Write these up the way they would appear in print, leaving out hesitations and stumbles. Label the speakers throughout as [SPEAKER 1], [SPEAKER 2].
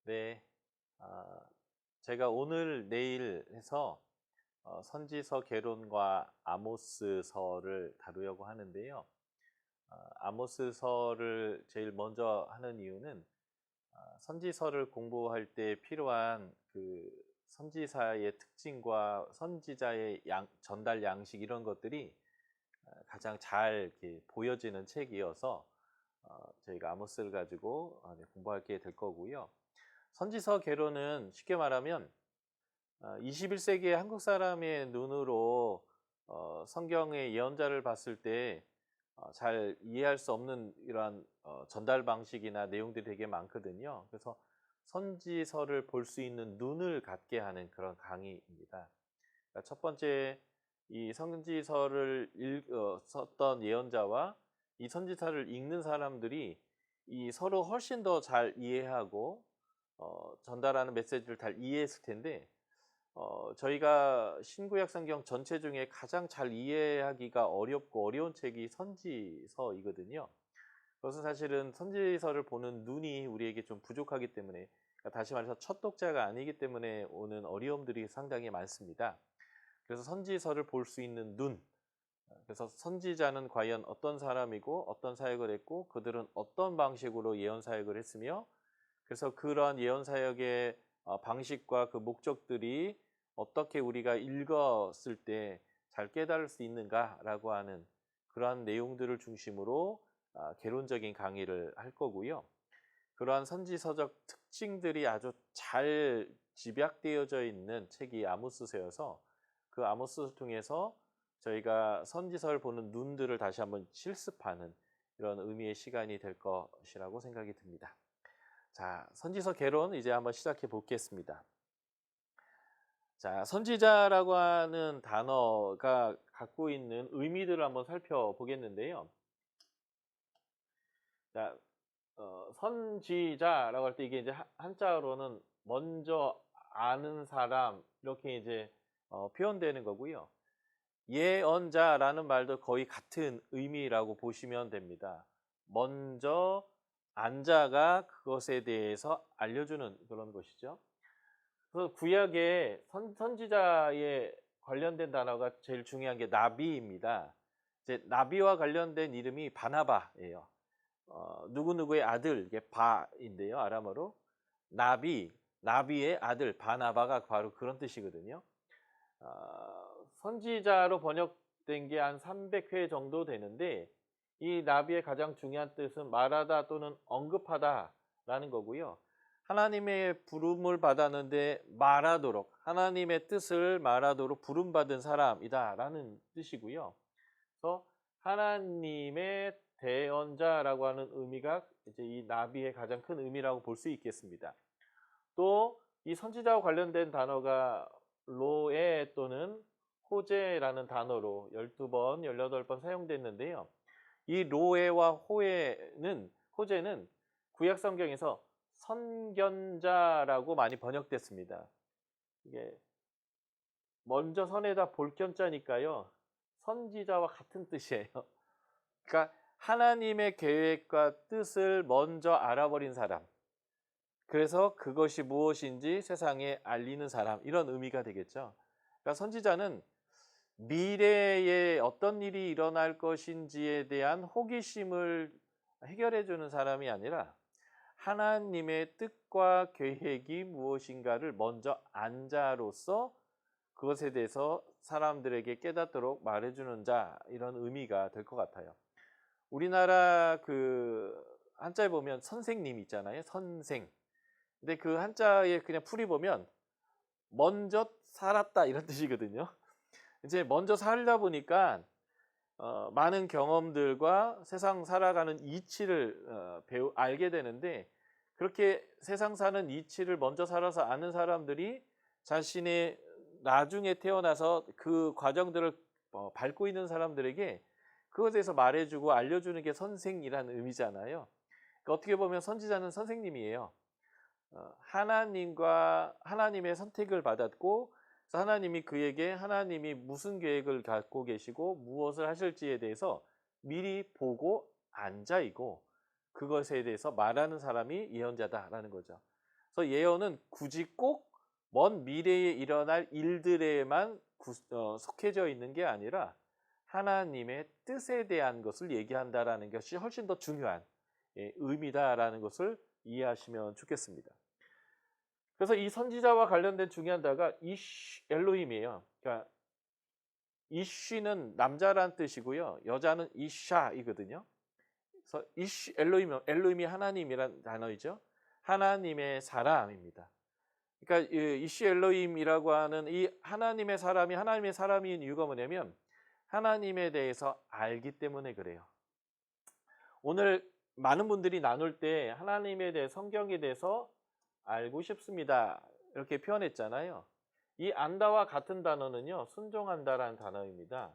[SPEAKER 1] 네. 아, 제가 오늘 내일 해서 선지서 개론과 아모스서를 다루려고 하는데요. 아모스서를 제일 먼저 하는 이유는 선지서를 공부할 때 필요한 그 선지사의 특징과 선지자의 전달 양식 이런 것들이 가장 잘 이렇게 보여지는 책이어서 저희가 아모스를 가지고 네, 공부하게 될 거고요. 선지서 개론은 쉽게 말하면 21세기의 한국 사람의 눈으로 성경의 예언자를 봤을 때 잘 이해할 수 없는 이러한 전달 방식이나 내용들이 되게 많거든요. 그래서 선지서를 볼 수 있는 눈을 갖게 하는 그런 강의입니다. 그러니까 첫 번째, 이 선지서를 썼던 예언자와 이 선지서를 읽는 사람들이 이 서로 훨씬 더 잘 이해하고 전달하는 메시지를 잘 이해했을 텐데 저희가 신구약 성경 전체 중에 가장 잘 이해하기가 어렵고 어려운 책이 선지서이거든요. 그것은 사실은 선지서를 보는 눈이 우리에게 좀 부족하기 때문에, 그러니까 다시 말해서 첫 독자가 아니기 때문에 오는 어려움들이 상당히 많습니다. 그래서 선지서를 볼 수 있는 눈, 그래서 선지자는 과연 어떤 사람이고 어떤 사역을 했고 그들은 어떤 방식으로 예언 사역을 했으며, 그래서 그러한 예언 사역의 방식과 그 목적들이 어떻게 우리가 읽었을 때 잘 깨달을 수 있는가라고 하는 그러한 내용들을 중심으로 개론적인 강의를 할 거고요. 그러한 선지서적 특징들이 아주 잘 집약되어져 있는 책이 아모스서여서 그 아모스를 통해서 저희가 선지서를 보는 눈들을 다시 한번 실습하는 이런 의미의 시간이 될 것이라고 생각이 듭니다. 자, 선지서 개론 이제 한번 시작해 보겠습니다. 자, 선지자라고 하는 단어가 갖고 있는 의미들을 한번 살펴보겠는데요. 자, 선지자라고 할 때 이게 이제 한자어로는 먼저 아는 사람 이렇게 이제 표현되는 거고요. 예언자라는 말도 거의 같은 의미라고 보시면 됩니다. 먼저 안 자가 그것에 대해서 알려주는 그런 것이죠. 그래서 구약의 선지자에 관련된 단어가 제일 중요한 게 나비입니다. 이제 나비와 관련된 이름이 바나바예요. 누구누구의 아들, 이게 바인데요. 아람어로. 나비의 아들, 바나바가 바로 그런 뜻이거든요. 선지자로 번역된 게 한 300회 정도 되는데, 이 나비의 가장 중요한 뜻은 말하다 또는 언급하다라는 거고요. 하나님의 부름을 받았는데 말하도록, 하나님의 뜻을 말하도록 부름받은 사람이다라는 뜻이고요. 그래서 하나님의 대언자라고 하는 의미가 이제 이 나비의 가장 큰 의미라고 볼 수 있겠습니다. 또 이 선지자와 관련된 단어가 로에 또는 호제라는 단어로 12번, 18번 사용됐는데요. 이 로에와 호제는 구약 성경에서 선견자라고 많이 번역됐습니다. 이게 먼저 선에다 볼견자니까요. 선지자와 같은 뜻이에요. 그러니까 하나님의 계획과 뜻을 먼저 알아버린 사람. 그래서 그것이 무엇인지 세상에 알리는 사람, 이런 의미가 되겠죠. 그러니까 선지자는 미래에 어떤 일이 일어날 것인지에 대한 호기심을 해결해 주는 사람이 아니라 하나님의 뜻과 계획이 무엇인가를 먼저 안 자로서 그것에 대해서 사람들에게 깨닫도록 말해주는 자, 이런 의미가 될 것 같아요. 우리나라 그 한자에 보면 선생님 있잖아요. 선생. 근데 그 한자에 그냥 풀이 보면 먼저 살았다 이런 뜻이거든요. 이제 먼저 살다 보니까 많은 경험들과 세상 살아가는 이치를 알게 되는데, 그렇게 세상 사는 이치를 먼저 살아서 아는 사람들이 자신의 나중에 태어나서 그 과정들을 밟고 있는 사람들에게 그것에 대해서 말해주고 알려주는 게 선생이라는 의미잖아요. 그러니까 어떻게 보면 선지자는 선생님이에요. 하나님의 선택을 받았고, 그래서 하나님이 그에게 하나님이 무슨 계획을 갖고 계시고 무엇을 하실지에 대해서 미리 보고 앉아있고 그것에 대해서 말하는 사람이 예언자다라는 거죠. 그래서 예언은 굳이 꼭 먼 미래에 일어날 일들에만 속해져 있는 게 아니라 하나님의 뜻에 대한 것을 얘기한다라는 것이 훨씬 더 중요한 의미다라는 것을 이해하시면 좋겠습니다. 그래서 이 선지자와 관련된 중요한 단어가 이쉬 엘로힘이에요. 그러니까 이쉬는 남자란 뜻이고요. 여자는 이샤이거든요. 그래서 이쉬 엘로힘이 하나님이란 단어이죠. 하나님의 사람입니다. 그러니까 이쉬 엘로힘이라고 하는 이 하나님의 사람인 이유가 뭐냐면 하나님에 대해서 알기 때문에 그래요. 오늘 많은 분들이 나눌 때 하나님에 대해 성경에 대해서 알고 싶습니다. 이렇게 표현했잖아요. 이 안다와 같은 단어는요. 순종한다라는 단어입니다.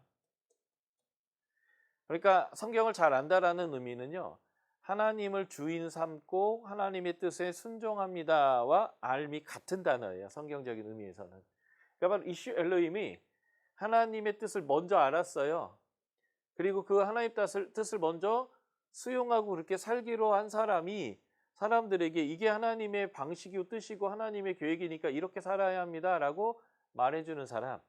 [SPEAKER 1] 그러니까 성경을 잘 안다라는 의미는요. 하나님을 주인 삼고 하나님의 뜻에 순종합니다와 알미 같은 단어예요. 성경적인 의미에서는. 그러니까 바로 이슈 엘로힘이 하나님의 뜻을 먼저 알았어요. 그리고 그 하나님의 뜻을 먼저 수용하고 그렇게 살기로 한 사람이 사람들에게 이게 하나님의 방식이고 뜻이고 하나님의 계획이니까 이렇게 살아야 합니다라고 말해주는 사람.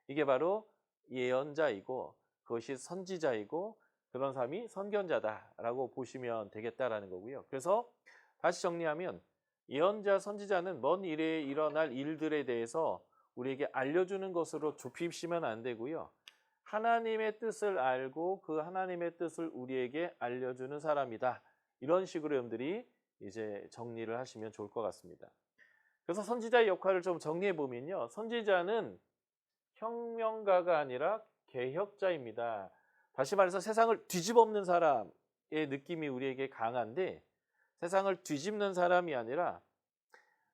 [SPEAKER 1] 이게 바로 예언자이고 그것이 선지자이고 그런 사람이 선견자다라고 보시면 되겠다라는 거고요. 그래서 다시 정리하면 예언자, 선지자는 먼 미래에 일어날 일들에 대해서 우리에게 알려주는 것으로 좁히시면 안 되고요. 하나님의 뜻을 알고 그 하나님의 뜻을 우리에게 알려주는 사람이다. 이런 식으로 여러분들이 이제 정리를 하시면 좋을 것 같습니다. 그래서 선지자의 역할을 좀 정리해 보면요. 선지자는 혁명가가 아니라 개혁자입니다. 다시 말해서 세상을 뒤집어엎는 사람의 느낌이 우리에게 강한데 세상을 뒤집는 사람이 아니라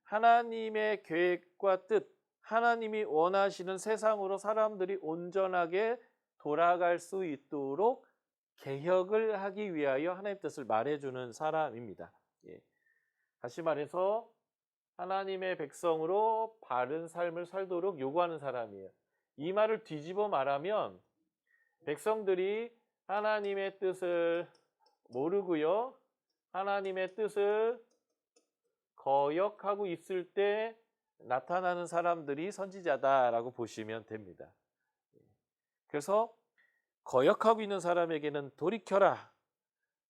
[SPEAKER 1] 하나님의 계획과 뜻, 하나님이 원하시는 세상으로 사람들이 온전하게 돌아갈 수 있도록 개혁을 하기 위하여 하나님의 뜻을 말해주는 사람입니다. 다시 말해서 하나님의 백성으로 바른 삶을 살도록 요구하는 사람이에요. 이 말을 뒤집어 말하면 백성들이 하나님의 뜻을 모르고요. 하나님의 뜻을 거역하고 있을 때 나타나는 사람들이 선지자다라고 보시면 됩니다. 그래서 거역하고 있는 사람에게는 돌이켜라.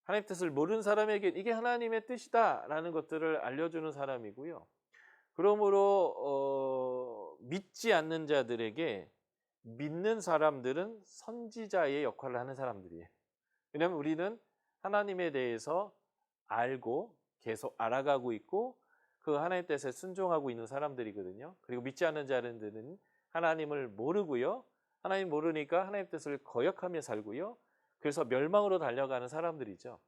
[SPEAKER 1] 하나님의 뜻을 모르는 사람에게 이게 하나님의 뜻이다라는 것들을 알려주는 사람이고요. 그러므로 믿지 않는 자들에게 믿는 사람들은 선지자의 역할을 하는 사람들이에요. 왜냐하면 우리는 하나님에 대해서 알고 계속 알아가고 있고 그 하나님의 뜻에 순종하고 있는 사람들이거든요. 그리고 믿지 않는 자들은 하나님을 모르고요. 하나님 모르니까 하나님의 뜻을 거역하며 살고요. 그래서 멸망으로 달려가는 사람들이죠.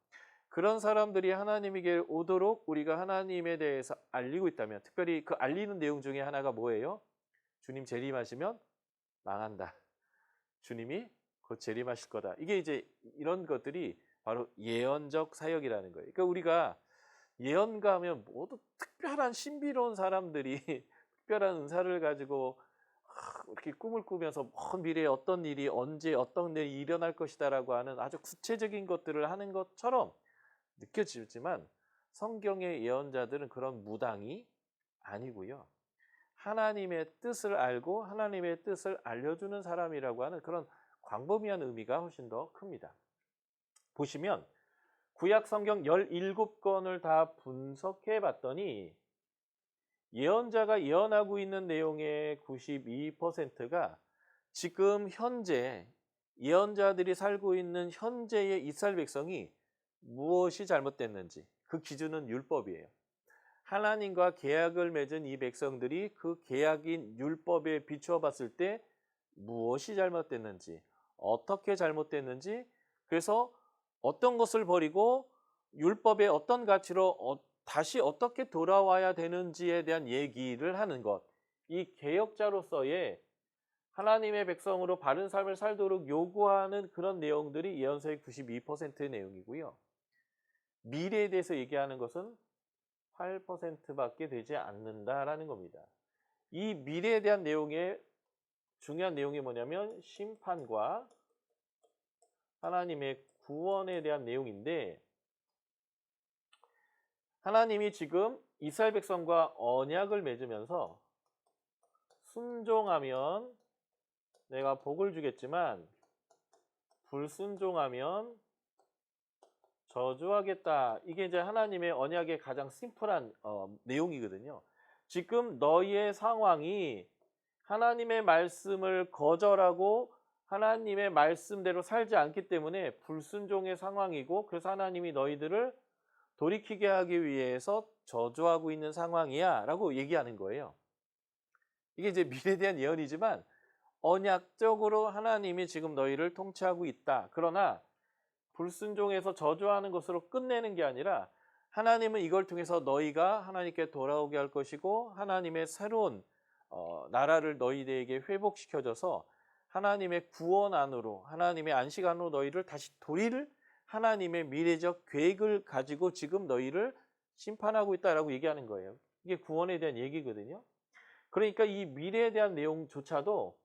[SPEAKER 1] 그런 사람들이 하나님에게 오도록 우리가 하나님에 대해서 알리고 있다면 특별히 그 알리는 내용 중에 하나가 뭐예요? 주님 재림하시면 망한다. 주님이 곧 재림하실 거다. 이게 이제 이런 것들이 바로 예언적 사역이라는 거예요. 그러니까 우리가 예언가 하면 모두 특별한 신비로운 사람들이 특별한 은사를 가지고 이렇게 꿈을 꾸면서 먼 미래에 어떤 일이 언제 어떤 일이 일어날 것이다라고 하는 아주 구체적인 것들을 하는 것처럼 느껴지지만 성경의 예언자들은 그런 무당이 아니고요. 하나님의 뜻을 알고 하나님의 뜻을 알려주는 사람이라고 하는 그런 광범위한 의미가 훨씬 더 큽니다. 보시면 구약 성경 17권을 다 분석해 봤더니 예언자가 예언하고 있는 내용의 92%가 지금 현재 예언자들이 살고 있는 현재의 이스라엘 백성이 무엇이 잘못됐는지 그 기준은 율법이에요. 하나님과 계약을 맺은 이 백성들이 그 계약인 율법에 비추어 봤을 때 무엇이 잘못됐는지 어떻게 잘못됐는지 그래서 어떤 것을 버리고 율법의 어떤 가치로 다시 어떻게 돌아와야 되는지에 대한 얘기를 하는 것. 이 개혁자로서의 하나님의 백성으로 바른 삶을 살도록 요구하는 그런 내용들이 예언서의 92%의 내용이고요. 미래에 대해서 얘기하는 것은 8%밖에 되지 않는다라는 겁니다. 이 미래에 대한 내용의 중요한 내용이 뭐냐면 심판과 하나님의 구원에 대한 내용인데 하나님이 지금 이스라엘 백성과 언약을 맺으면서 순종하면 내가 복을 주겠지만 불순종하면 저주하겠다. 이게 이제 하나님의 언약의 가장 심플한 내용이거든요. 지금 너희의 상황이 하나님의 말씀을 거절하고 하나님의 말씀대로 살지 않기 때문에 불순종의 상황이고, 그래서 하나님이 너희들을 돌이키게 하기 위해서 저주하고 있는 상황이야 라고 얘기하는 거예요. 이게 이제 미래에 대한 예언이지만 언약적으로 하나님이 지금 너희를 통치하고 있다. 그러나 불순종해서 저주하는 것으로 끝내는 게 아니라 하나님은 이걸 통해서 너희가 하나님께 돌아오게 할 것이고, 하나님의 새로운 나라를 너희들에게 회복시켜줘서 하나님의 구원 안으로, 하나님의 안식 안으로 너희를 다시 돌릴 하나님의 미래적 계획을 가지고 지금 너희를 심판하고 있다라고 얘기하는 거예요. 이게 구원에 대한 얘기거든요. 그러니까 이 미래에 대한 내용조차도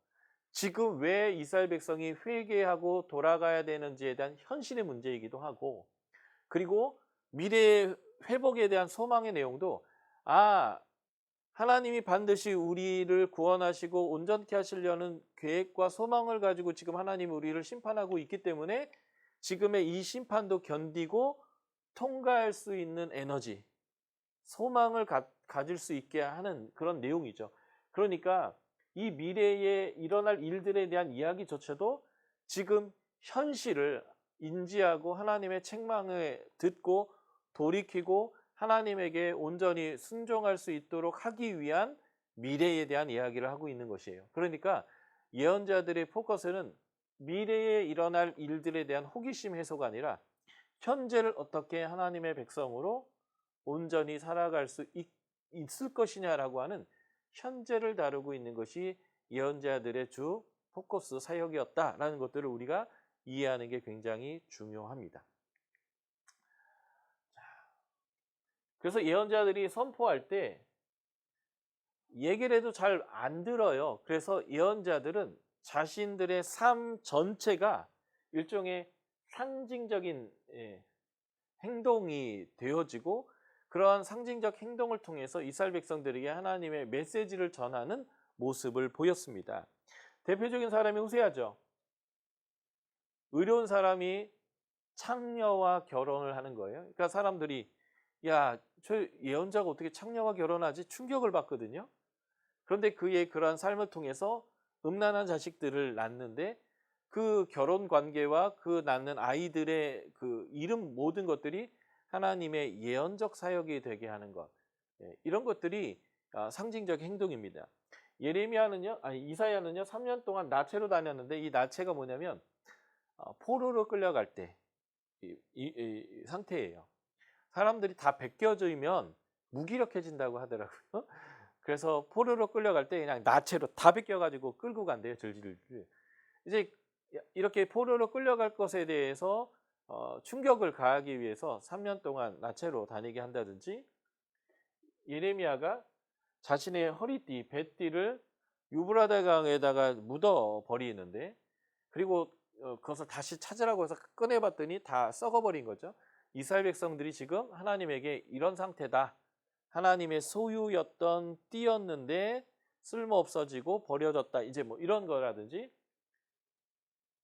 [SPEAKER 1] 지금 왜 이스라엘 백성이 회개하고 돌아가야 되는지에 대한 현실의 문제이기도 하고, 그리고 미래의 회복에 대한 소망의 내용도 하나님이 반드시 우리를 구원하시고 온전케 하시려는 계획과 소망을 가지고 지금 하나님이 우리를 심판하고 있기 때문에 지금의 이 심판도 견디고 통과할 수 있는 에너지, 소망을 가질 수 있게 하는 그런 내용이죠. 그러니까 이 미래에 일어날 일들에 대한 이야기조차도 지금 현실을 인지하고 하나님의 책망을 듣고 돌이키고 하나님에게 온전히 순종할 수 있도록 하기 위한 미래에 대한 이야기를 하고 있는 것이에요. 그러니까 예언자들의 포커스는 미래에 일어날 일들에 대한 호기심 해소가 아니라 현재를 어떻게 하나님의 백성으로 온전히 살아갈 수 있을 것이냐라고 하는 현재를 다루고 있는 것이 예언자들의 주 포커스 사역이었다라는 것들을 우리가 이해하는 게 굉장히 중요합니다. 그래서 예언자들이 선포할 때 얘기를 해도 잘 안 들어요. 그래서 예언자들은 자신들의 삶 전체가 일종의 상징적인 행동이 되어지고, 그러한 상징적 행동을 통해서 이스라엘 백성들에게 하나님의 메시지를 전하는 모습을 보였습니다. 대표적인 사람이 호세아죠. 의로운 사람이 창녀와 결혼을 하는 거예요. 그러니까 사람들이 저 예언자가 어떻게 창녀와 결혼하지? 충격을 받거든요. 그런데 그의 그러한 삶을 통해서 음란한 자식들을 낳는데 그 결혼 관계와 그 낳는 아이들의 그 이름 모든 것들이 하나님의 예언적 사역이 되게 하는 것, 이런 것들이 상징적 행동입니다. 이사야는요 3년 동안 나체로 다녔는데, 이 나체가 뭐냐면 포로로 끌려갈 때 이 상태예요. 사람들이 다 벗겨지면 무기력해진다고 하더라고요. 그래서 포로로 끌려갈 때 그냥 나체로 다 벗겨가지고 끌고 간대요. 질질. 이제 이렇게 포로로 끌려갈 것에 대해서 충격을 가하기 위해서 3년 동안 나체로 다니게 한다든지, 예레미야가 자신의 허리띠, 배띠를 유브라데 강에다가 묻어 버리는데, 그리고 그것을 다시 찾으라고 해서 꺼내봤더니 다 썩어버린 거죠. 이스라엘 백성들이 지금 하나님에게 이런 상태다. 하나님의 소유였던 띠였는데 쓸모없어지고 버려졌다. 이제 뭐 이런 거라든지,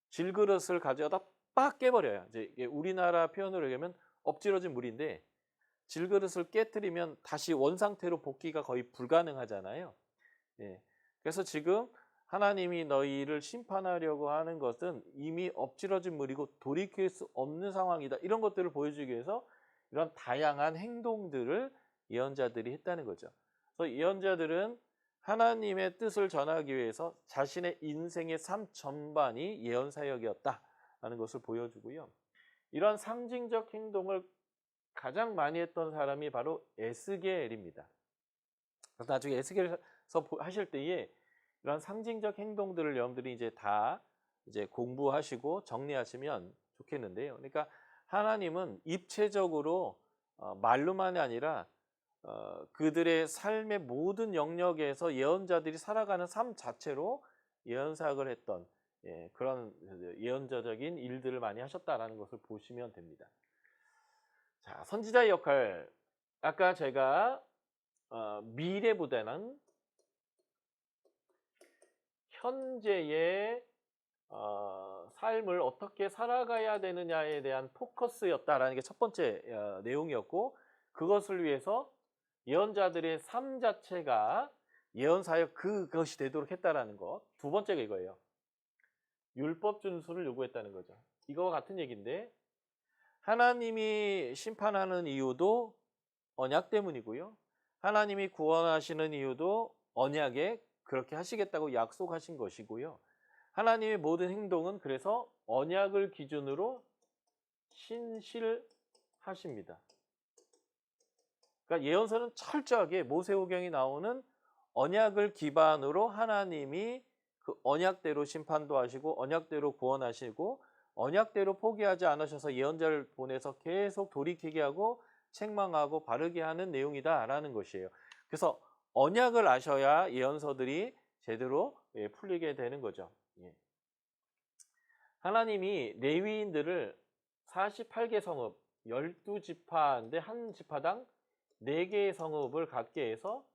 [SPEAKER 1] 질그릇을 가져다 빡 깨버려요. 이제 우리나라 표현으로 얘기하면 엎질러진 물인데, 질그릇을 깨뜨리면 다시 원상태로 복귀가 거의 불가능하잖아요. 그래서 지금 하나님이 너희를 심판하려고 하는 것은 이미 엎질러진 물이고 돌이킬 수 없는 상황이다. 이런 것들을 보여주기 위해서 이런 다양한 행동들을 예언자들이 했다는 거죠. 그래서 예언자들은 하나님의 뜻을 전하기 위해서 자신의 인생의 삶 전반이 예언 사역이었다라는 것을 보여주고요. 이런 상징적 행동을 가장 많이 했던 사람이 바로 에스겔입니다. 그래서 나중에 에스겔에서 하실 때에 이런 상징적 행동들을 여러분들이 이제 다 공부하시고 정리하시면 좋겠는데요. 그러니까 하나님은 입체적으로 말로만이 아니라 그들의 삶의 모든 영역에서 예언자들이 살아가는 삶 자체로 예언 사역을 했던 그런 예언자적인 일들을 많이 하셨다라는 것을 보시면 됩니다. 자, 선지자의 역할. 아까 제가 미래보다는 현재의 삶을 어떻게 살아가야 되느냐에 대한 포커스였다라는 게 첫 번째 내용이었고, 그것을 위해서 예언자들의 삶 자체가 예언사역 그것이 되도록 했다라는 것. 두 번째가 이거예요. 율법 준수를 요구했다는 거죠. 이거와 같은 얘기인데, 하나님이 심판하는 이유도 언약 때문이고요. 하나님이 구원하시는 이유도 언약에 그렇게 하시겠다고 약속하신 것이고요. 하나님의 모든 행동은 그래서 언약을 기준으로 신실하십니다. 그러니까 예언서는 철저하게 모세오경이 나오는 언약을 기반으로 하나님이 그 언약대로 심판도 하시고 언약대로 구원하시고 언약대로 포기하지 않으셔서 예언자를 보내서 계속 돌이키게 하고 책망하고 바르게 하는 내용이다라는 것이에요. 그래서 언약을 아셔야 예언서들이 제대로 풀리게 되는 거죠. 하나님이 레위인들을 48개 성읍, 12지파인데 한 지파당 4개의 성읍을 갖게 해서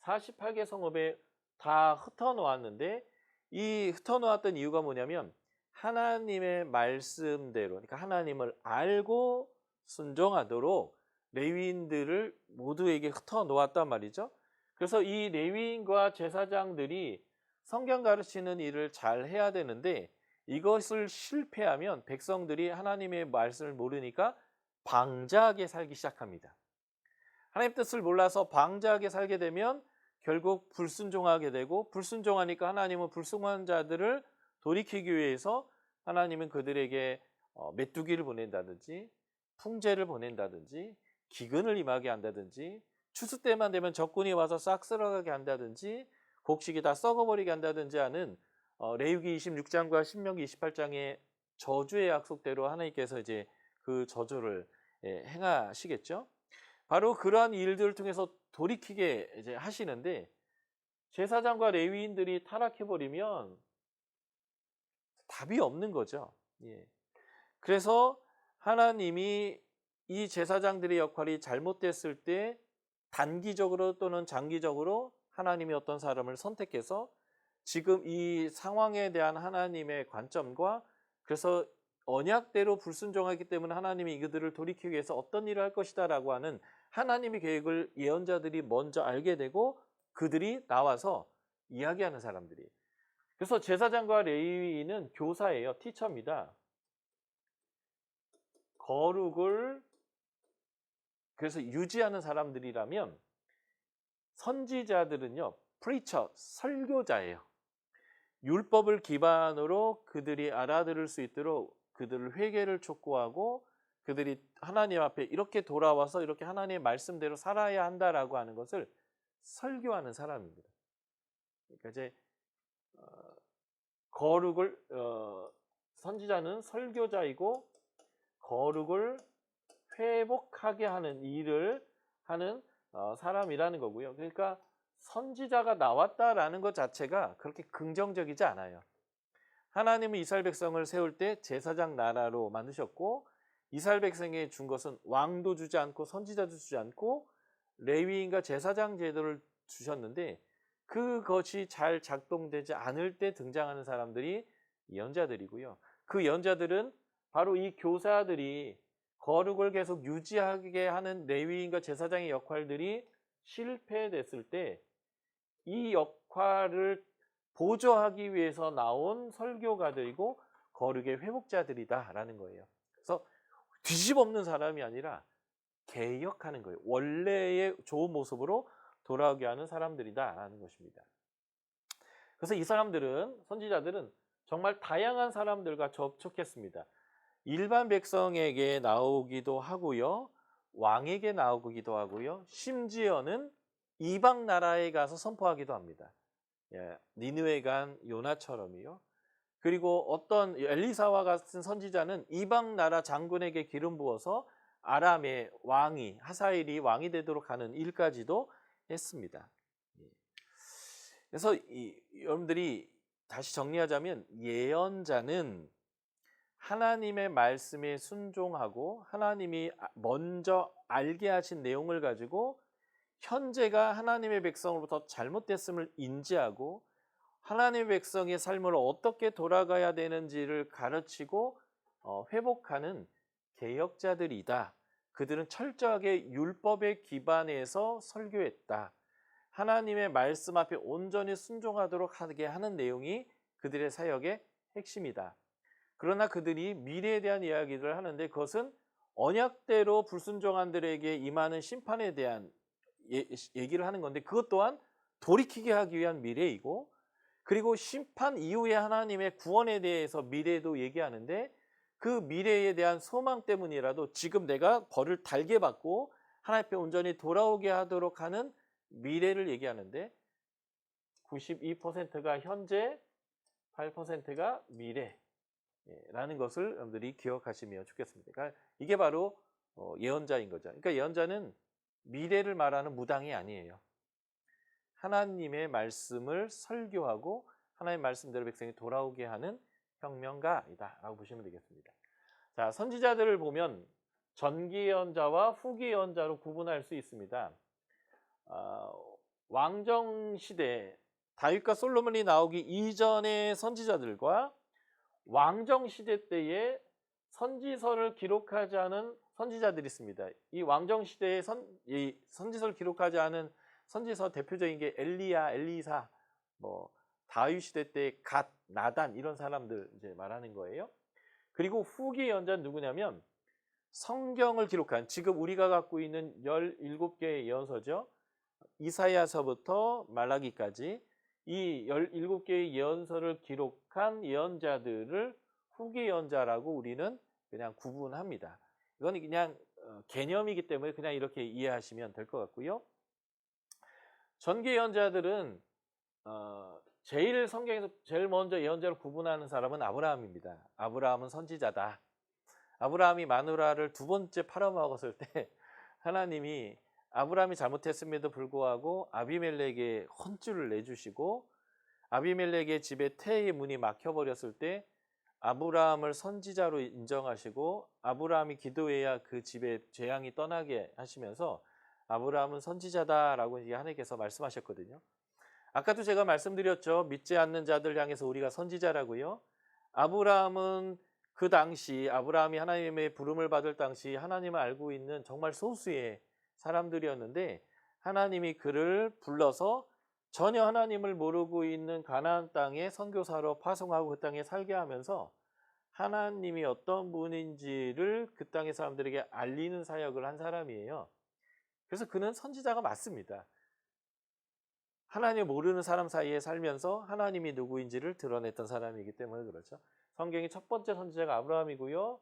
[SPEAKER 1] 48개 성읍에 다 흩어놓았는데, 이 흩어놓았던 이유가 뭐냐면 하나님의 말씀대로, 그러니까 하나님을 알고 순종하도록 레위인들을 모두에게 흩어놓았단 말이죠. 그래서 이 레위인과 제사장들이 성경 가르치는 일을 잘 해야 되는데, 이것을 실패하면 백성들이 하나님의 말씀을 모르니까 방자하게 살기 시작합니다. 하나님 뜻을 몰라서 방자하게 살게 되면 결국 불순종하게 되고, 불순종하니까 하나님은 불순종한 자들을 돌이키기 위해서 하나님은 그들에게 메뚜기를 보낸다든지 풍제를 보낸다든지 기근을 임하게 한다든지 추수 때만 되면 적군이 와서 싹 쓸어가게 한다든지 곡식이 다 썩어버리게 한다든지 하는 레위기 26장과 신명기 28장의 저주의 약속대로 하나님께서 이제 그 저주를 행하시겠죠. 바로 그러한 일들을 통해서 돌이키게 이제 하시는데, 제사장과 레위인들이 타락해버리면 답이 없는 거죠. 그래서 하나님이 이 제사장들의 역할이 잘못됐을 때 단기적으로 또는 장기적으로 하나님이 어떤 사람을 선택해서 지금 이 상황에 대한 하나님의 관점과, 그래서 언약대로 불순종하기 때문에 하나님이 이들을 돌이키기 위해서 어떤 일을 할 것이다 라고 하는 하나님의 계획을 예언자들이 먼저 알게 되고 그들이 나와서 이야기하는 사람들이. 그래서 제사장과 레위인은 교사예요. 티처입니다. 거룩을 그래서 유지하는 사람들이라면, 선지자들은요, 프리처, 설교자예요. 율법을 기반으로 그들이 알아들을 수 있도록 그들을 회개를 촉구하고 그들이 하나님 앞에 이렇게 돌아와서 이렇게 하나님의 말씀대로 살아야 한다라고 하는 것을 설교하는 사람입니다. 그러니까 이제 거룩을 선지자는 설교자이고 거룩을 회복하게 하는 일을 하는 사람이라는 거고요. 그러니까 선지자가 나왔다라는 것 자체가 그렇게 긍정적이지 않아요. 하나님은 이스라엘 백성을 세울 때 제사장 나라로 만드셨고, 이스라엘 백성에 준 것은 왕도 주지 않고 선지자도 주지 않고 레위인과 제사장 제도를 주셨는데, 그것이 잘 작동되지 않을 때 등장하는 사람들이 예언자들이고요. 그 예언자들은 바로 이 교사들이 거룩을 계속 유지하게 하는 레위인과 제사장의 역할들이 실패됐을 때 이 역할을 보조하기 위해서 나온 설교가들이고 거룩의 회복자들이다라는 거예요. 그래서 뒤집어엎는 사람이 아니라 개혁하는 거예요. 원래의 좋은 모습으로 돌아오게 하는 사람들이다라는 것입니다. 그래서 이 사람들은, 선지자들은 정말 다양한 사람들과 접촉했습니다. 일반 백성에게 나오기도 하고요, 왕에게 나오기도 하고요, 심지어는 이방 나라에 가서 선포하기도 합니다. 니느웨 간 요나처럼이요. 그리고 어떤 엘리사와 같은 선지자는 이방 나라 장군에게 기름 부어서 아람의 왕이, 하사엘이 왕이 되도록 하는 일까지도 했습니다. 그래서 여러분들이 다시 정리하자면, 예언자는 하나님의 말씀에 순종하고 하나님이 먼저 알게 하신 내용을 가지고 현재가 하나님의 백성으로부터 잘못됐음을 인지하고 하나님의 백성의 삶을 어떻게 돌아가야 되는지를 가르치고 회복하는 개혁자들이다. 그들은 철저하게 율법에 기반해서 설교했다. 하나님의 말씀 앞에 온전히 순종하도록 하게 하는 내용이 그들의 사역의 핵심이다. 그러나 그들이 미래에 대한 이야기를 하는데 그것은 언약대로 불순종한들에게 임하는 심판에 대한 얘기를 하는 건데 그것 또한 돌이키게 하기 위한 미래이고 그리고 심판 이후에 하나님의 구원에 대해서 미래도 얘기하는데 그 미래에 대한 소망 때문이라도 지금 내가 벌을 달게 받고 하나님 앞에 온전히 돌아오게 하도록 하는 미래를 얘기하는데 92%가 현재, 8%가 미래라는 것을 여러분들이 기억하시면 좋겠습니다. 그러니까 이게 바로 예언자인 거죠. 그러니까 예언자는 미래를 말하는 무당이 아니에요. 하나님의 말씀을 설교하고 하나님의 말씀대로 백성이 돌아오게 하는 혁명가이다라고 보시면 되겠습니다. 자, 선지자들을 보면 전기 예언자와 후기 예언자로 구분할 수 있습니다. 왕정 시대 다윗과 솔로몬이 나오기 이전의 선지자들과 왕정 시대 때에 선지서를 기록하지 않은 선지자들이 있습니다. 이 왕정 시대에 이 선지서를 기록하지 않은 선지서 대표적인 게 엘리야, 엘리사, 다윗 시대 때 갓, 나단 이런 사람들 이제 말하는 거예요. 그리고 후기 예언자는 누구냐면 성경을 기록한 지금 우리가 갖고 있는 17개의 예언서죠. 이사야서부터 말라기까지 이 17개의 예언서를 기록한 예언자들을 후기 예언자라고 우리는 그냥 구분합니다. 이건 그냥 개념이기 때문에 그냥 이렇게 이해하시면 될 것 같고요. 전기 예언자들은 제일 성경에서 제일 먼저 예언자를 구분하는 사람은 아브라함입니다. 아브라함은 선지자다. 아브라함이 마누라를 두 번째 팔아먹었을 때 하나님이 아브라함이 잘못했음에도 불구하고 아비멜렉에게 혼쭐을 내주시고 아비멜렉의 집에 태의 문이 막혀버렸을 때 아브라함을 선지자로 인정하시고 아브라함이 기도해야 그 집에 재앙이 떠나게 하시면서 아브라함은 선지자다라고 하나님께서 말씀하셨거든요. 아까도 제가 말씀드렸죠. 믿지 않는 자들 향해서 우리가 선지자라고요. 아브라함은 그 당시 아브라함이 하나님의 부름을 받을 당시 하나님을 알고 있는 정말 소수의 사람들이었는데 하나님이 그를 불러서 전혀 하나님을 모르고 있는 가나안 땅에 선교사로 파송하고 그 땅에 살게 하면서 하나님이 어떤 분인지를 그 땅의 사람들에게 알리는 사역을 한 사람이에요. 그래서 그는 선지자가 맞습니다. 하나님을 모르는 사람 사이에 살면서 하나님이 누구인지를 드러냈던 사람이기 때문에 그렇죠. 성경의 첫 번째 선지자가 아브라함이고요.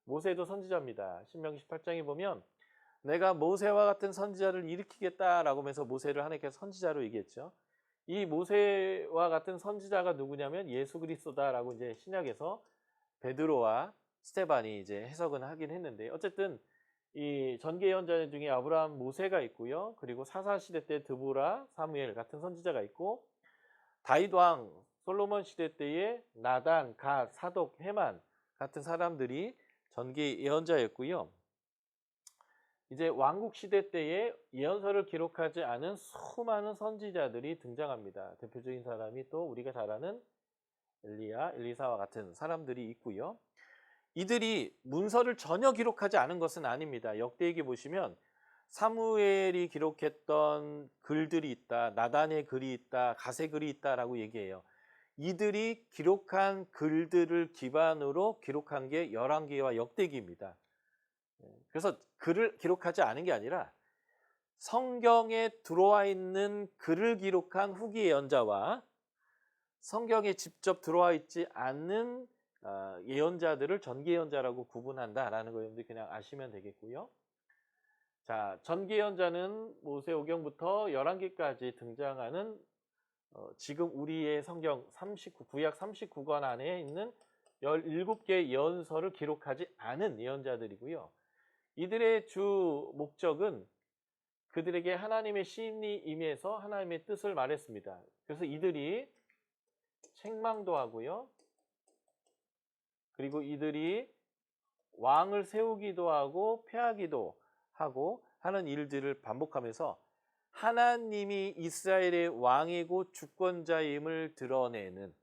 [SPEAKER 1] 모세도 선지자입니다. 신명기 18장에 보면 내가 모세와 같은 선지자를 일으키겠다라고 하면서 모세를 하나님께서 선지자로 얘기했죠. 이 모세와 같은 선지자가 누구냐면 예수 그리스도다라고 이제 신약에서 베드로와 스테반이 이제 해석은 하긴 했는데 어쨌든 이 전개 예언자 중에 아브라함, 모세가 있고요. 그리고 사사 시대 때 드보라, 사무엘 같은 선지자가 있고 다윗 왕, 솔로몬 시대 때에 나단, 갓, 사독, 헤만 같은 사람들이 전개 예언자였고요. 이제 왕국 시대 때에 예언서를 기록하지 않은 수많은 선지자들이 등장합니다. 대표적인 사람이 또 우리가 잘 아는 엘리야, 엘리사와 같은 사람들이 있고요. 이들이 문서를 전혀 기록하지 않은 것은 아닙니다. 역대기에 보시면 사무엘이 기록했던 글들이 있다, 나단의 글이 있다, 갓의 글이 있다라고 얘기해요. 이들이 기록한 글들을 기반으로 기록한 게 열왕기와 역대기입니다. 그래서 글을 기록하지 않은 게 아니라 성경에 들어와 있는 글을 기록한 후기 예언자와 성경에 직접 들어와 있지 않는 예언자들을 전기 예언자라고 구분한다라는 거 여러분들 그냥 아시면 되겠고요. 자, 전기 예언자는 모세오경부터 열왕기까지 등장하는 지금 우리의 성경 구약 39권 안에 있는 17개의 예언서를 기록하지 않은 예언자들이고요. 이들의 주 목적은 그들에게 하나님의 신이 임해서 하나님의 뜻을 말했습니다. 그래서 이들이 책망도 하고요. 그리고 이들이 왕을 세우기도 하고 패하기도 하고 하는 일들을 반복하면서 하나님이 이스라엘의 왕이고 주권자임을 드러내는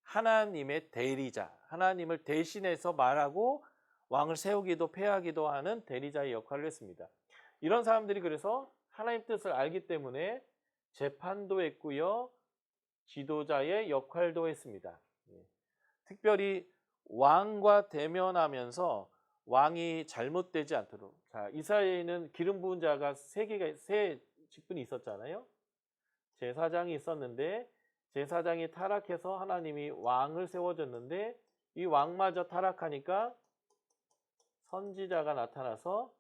[SPEAKER 1] 하나님의 대리자, 하나님을 대신해서 말하고 왕을 세우기도 폐하기도 하는 대리자의 역할을 했습니다. 이런 사람들이 그래서 하나님 뜻을 알기 때문에 재판도 했고요. 지도자의 역할도 했습니다. 특별히 왕과 대면하면서 왕이 잘못되지 않도록. 자, 이스라엘에는 기름 부은 자가 세 직분이 있었잖아요. 제사장이 있었는데 제사장이 타락해서 하나님이 왕을 세워줬는데 이 왕마저 타락하니까 선지자가 나타나서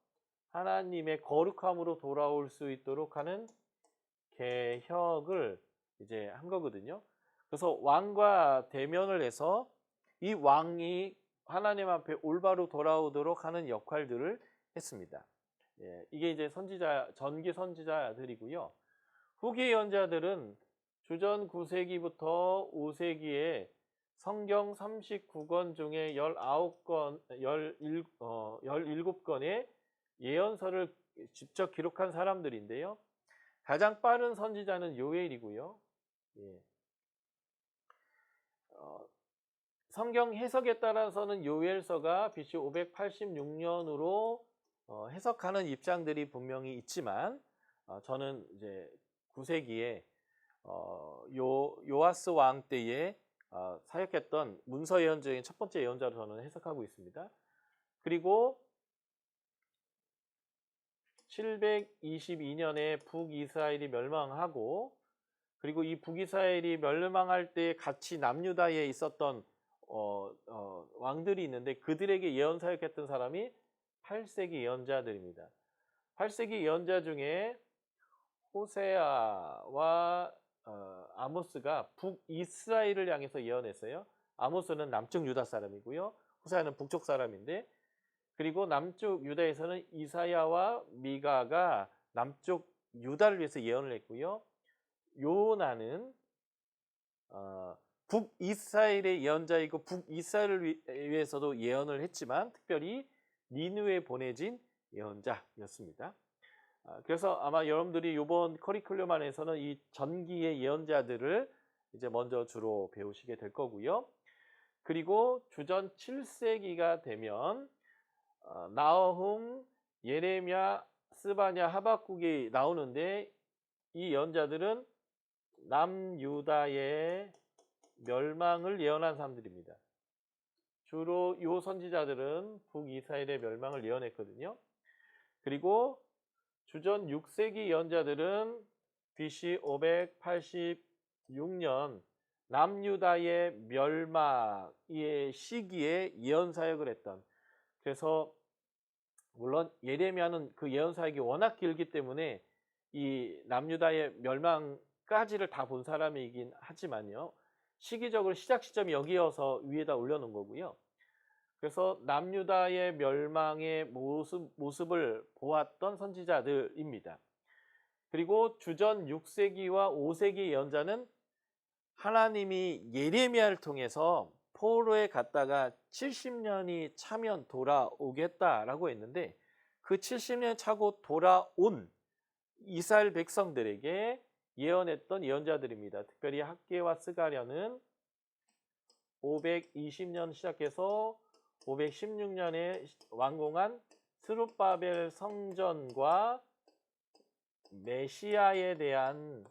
[SPEAKER 1] 하나님의 거룩함으로 돌아올 수 있도록 하는 개혁을 이제 한 거거든요. 그래서 왕과 대면을 해서 이 왕이 하나님 앞에 올바로 돌아오도록 하는 역할들을 했습니다. 이게 이제 전기 선지자들이고요. 후기 예언자들은 주전 9세기부터 5세기에 성경 39권 중에 17건의 예언서를 직접 기록한 사람들인데요. 가장 빠른 선지자는 요엘이고요. 성경 해석에 따라서는 요엘서가 BC 586년으로 해석하는 입장들이 분명히 있지만 저는 이제 9세기에 요아스 왕 때에 사역했던 문서 예언 중에 첫 번째 예언자로 저는 해석하고 있습니다. 그리고 722년에 북이스라엘이 멸망하고 그리고 이 북이스라엘이 멸망할 때 같이 남유다에 있었던 왕들이 있는데 그들에게 예언 사역했던 사람이 8세기 예언자들입니다. 8세기 예언자 중에 호세아와 아모스가 북이스라엘을 향해서 예언했어요. 아모스는 남쪽 유다 사람이고요. 호세아는 북쪽 사람인데 그리고 남쪽 유다에서는 이사야와 미가가 남쪽 유다를 위해서 예언을 했고요. 요나는 북이스라엘의 예언자이고 북이스라엘을 위해서도 예언을 했지만 특별히 니느웨에 보내진 예언자였습니다. 그래서 아마 여러분들이 이번 커리큘럼 안에서는 이 전기의 예언자들을 이제 먼저 주로 배우시게 될 거고요. 그리고 주전 7세기가 되면 나훔, 예레미야, 스바냐, 하박국이 나오는데 이 예언자들은 남유다의 멸망을 예언한 사람들입니다. 주로 이 선지자들은 북이스라엘의 멸망을 예언했거든요. 그리고 주전 6세기 예언자들은 BC 586년 남유다의 멸망의 시기에 예언 사역을 했던 그래서 물론 예레미야는 그 예언 사역이 워낙 길기 때문에 이 남유다의 멸망까지를 다 본 사람이긴 하지만요. 시기적으로 시작 시점이 여기여서 위에다 올려놓은 거고요. 그래서 남유다의 멸망의 모습을 보았던 선지자들입니다. 그리고 주전 6세기와 5세기 예언자는 하나님이 예레미야를 통해서 포로에 갔다가 70년이 차면 돌아오겠다라고 했는데 그 70년 차고 돌아온 이스라엘 백성들에게 예언했던 예언자들입니다. 특별히 학개와 스가랴는 520년 시작해서 516년에 완공한 스룹바벨 성전과 메시아에 대한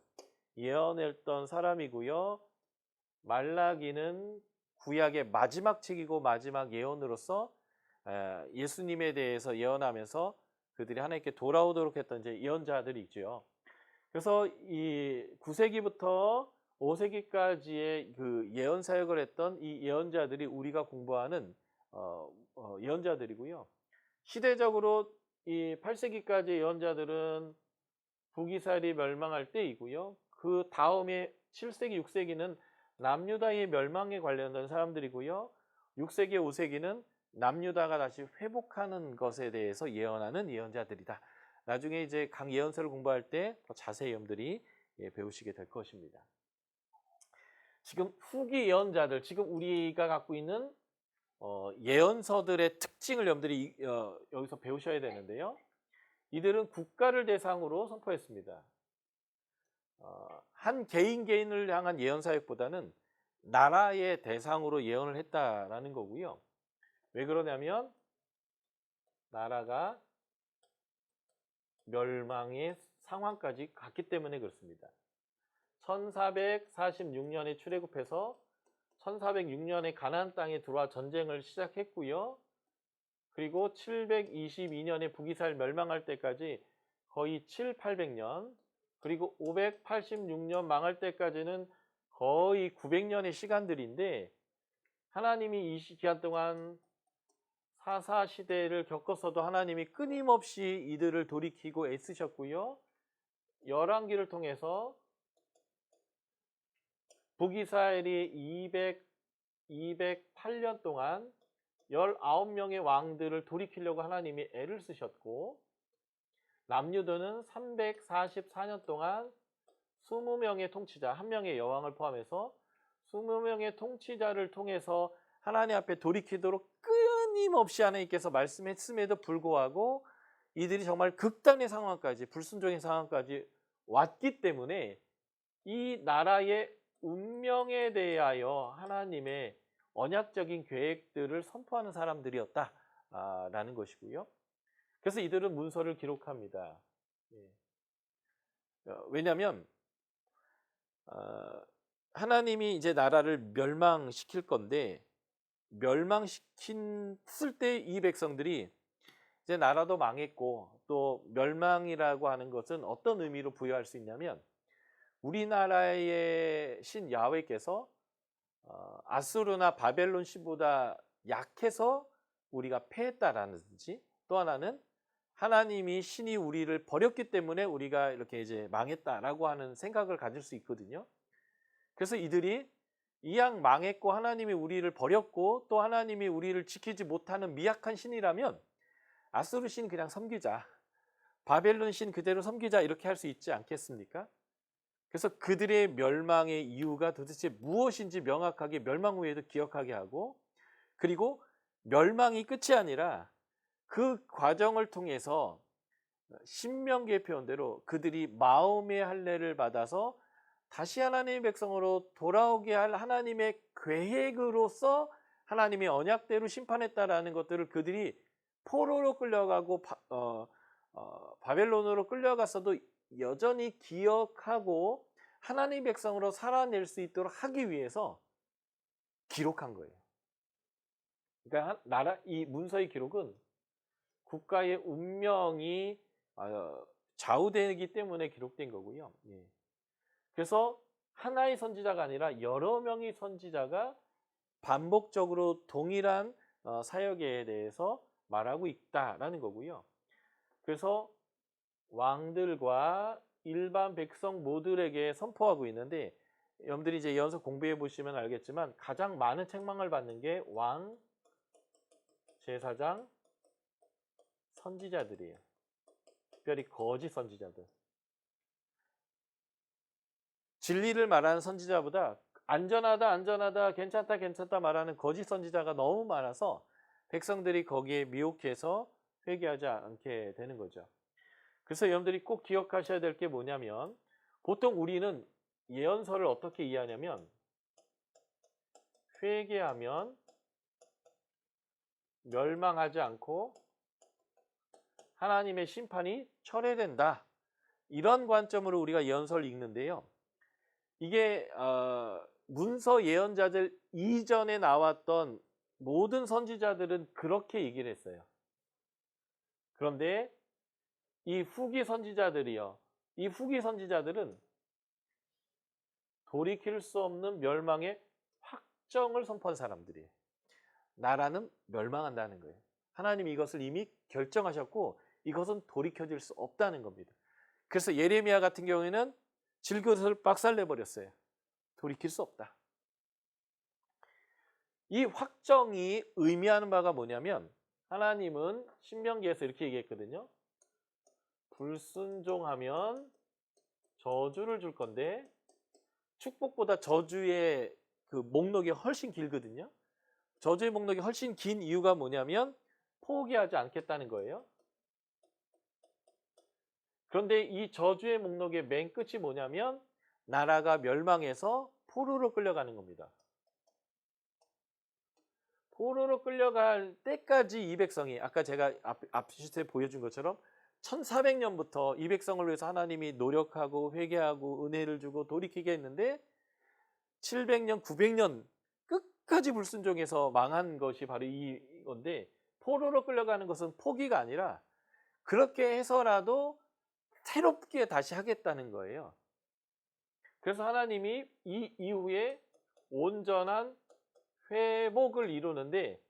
[SPEAKER 1] 예언했던 사람이고요. 말라기는 구약의 마지막 책이고 마지막 예언으로서 예수님에 대해서 예언하면서 그들이 하나님께 돌아오도록 했던 이제 예언자들이 있죠. 그래서 이 9세기부터 5세기까지의 그 예언 사역을 했던 이 예언자들이 우리가 공부하는 예언자들이고요. 시대적으로 이 8세기까지 예언자들은 북이스라엘이 멸망할 때이고요. 그 다음에 7세기, 6세기는 남유다의 멸망에 관련된 사람들이고요. 6세기, 5세기는 남유다가 다시 회복하는 것에 대해서 예언하는 예언자들이다. 나중에 이제 각 예언서를 공부할 때 더 자세히 여러분들이 배우시게 될 것입니다. 지금 후기 예언자들, 지금 우리가 갖고 있는 예언서들의 특징을 여러분들이 여기서 배우셔야 되는데요. 이들은 국가를 대상으로 선포했습니다. 한 개인을 향한 예언 사역보다는 나라의 대상으로 예언을 했다라는 거고요. 왜 그러냐면 나라가 멸망의 상황까지 갔기 때문에 그렇습니다. 1446년에 출애굽해서 1406년에 가나안 땅에 들어와 전쟁을 시작했고요. 그리고 722년에 북이스라엘 멸망할 때까지 거의 800년, 그리고 586년 망할 때까지는 거의 900년의 시간들인데, 하나님이 이 기간 동안 사사 시대를 겪었어도 하나님이 끊임없이 이들을 돌이키고 애쓰셨고요. 열왕기를 통해서 북이스라엘이 208년 동안 19명의 왕들을 돌이키려고 하나님이 애를 쓰셨고, 남유다는 344년 동안 20명의 통치자, 한 명의 여왕을 포함해서 20명의 통치자를 통해서 하나님 앞에 돌이키도록 끊임없이 하나님께서 말씀했음에도 불구하고 이들이 정말 극단의 상황까지, 불순종의 상황까지 왔기 때문에 이 나라의 운명에 대하여 하나님의 언약적인 계획들을 선포하는 사람들이었다라는 것이고요. 그래서 이들은 문서를 기록합니다. 왜냐하면 하나님이 이제 나라를 멸망시킬 건데, 멸망시켰을 때 이 백성들이 이제 나라도 망했고, 또 멸망이라고 하는 것은 어떤 의미로 부여할 수 있냐면, 우리나라의 신 야훼께서 아수르나 바벨론 신보다 약해서 우리가 패했다라든지, 또 하나는 하나님이 신이 우리를 버렸기 때문에 우리가 이렇게 이제 망했다라고 하는 생각을 가질 수 있거든요. 그래서 이들이 이왕 망했고 하나님이 우리를 버렸고 또 하나님이 우리를 지키지 못하는 미약한 신이라면 아수르 신 그냥 섬기자, 바벨론 신 그대로 섬기자, 이렇게 할 수 있지 않겠습니까? 그래서 그들의 멸망의 이유가 도대체 무엇인지 명확하게 멸망 후에도 기억하게 하고, 그리고 멸망이 끝이 아니라 그 과정을 통해서 신명기의 표현대로 그들이 마음의 할례를 받아서 다시 하나님의 백성으로 돌아오게 할 하나님의 계획으로서 하나님의 언약대로 심판했다라는 것들을 그들이 포로로 끌려가고 바벨론으로 끌려갔어도 여전히 기억하고 하나님의 백성으로 살아낼 수 있도록 하기 위해서 기록한 거예요. 그러니까 이 문서의 기록은 국가의 운명이 좌우되기 때문에 기록된 거고요. 그래서 하나의 선지자가 아니라 여러 명의 선지자가 반복적으로 동일한 사역에 대해서 말하고 있다라는 거고요. 그래서 왕들과 일반 백성 모두에게 선포하고 있는데, 여러분들이 이제 연서 공부해 보시면 알겠지만 가장 많은 책망을 받는 게 왕, 제사장, 선지자들이에요. 특별히 거짓 선지자들. 진리를 말하는 선지자보다 안전하다, 괜찮다 말하는 거짓 선지자가 너무 많아서 백성들이 거기에 미혹해서 회개하지 않게 되는 거죠. 그래서 여러분들이 꼭 기억하셔야 될 게 뭐냐면, 보통 우리는 예언서를 어떻게 이해하냐면, 회개하면 멸망하지 않고 하나님의 심판이 철회된다, 이런 관점으로 우리가 예언서를 읽는데요. 이게 문서 예언자들 이전에 나왔던 모든 선지자들은 그렇게 얘기를 했어요. 그런데 이 후기 선지자들은 돌이킬 수 없는 멸망의 확정을 선포한 사람들이에요. 나라는 멸망한다는 거예요. 하나님이 이것을 이미 결정하셨고 이것은 돌이켜질 수 없다는 겁니다. 그래서 예레미야 같은 경우에는 질그릇을 박살내버렸어요. 돌이킬 수 없다. 이 확정이 의미하는 바가 뭐냐면, 하나님은 신명기에서 이렇게 얘기했거든요. 불순종하면 저주를 줄 건데, 축복보다 저주의 그 목록이 훨씬 길거든요. 저주의 목록이 훨씬 긴 이유가 뭐냐면 포기하지 않겠다는 거예요. 그런데 이 저주의 목록의 맨 끝이 뭐냐면 나라가 멸망해서 포로로 끌려가는 겁니다. 포로로 끌려갈 때까지 이 백성이 아까 제가 앞 시트에 보여준 것처럼 1400년부터 이 백성을 위해서 하나님이 노력하고 회개하고 은혜를 주고 돌이키게 했는데 700년, 900년 끝까지 불순종해서 망한 것이 바로 이건데 포로로 끌려가는 것은 포기가 아니라 그렇게 해서라도 새롭게 다시 하겠다는 거예요. 그래서 하나님이 이 이후에 온전한 회복을 이루는데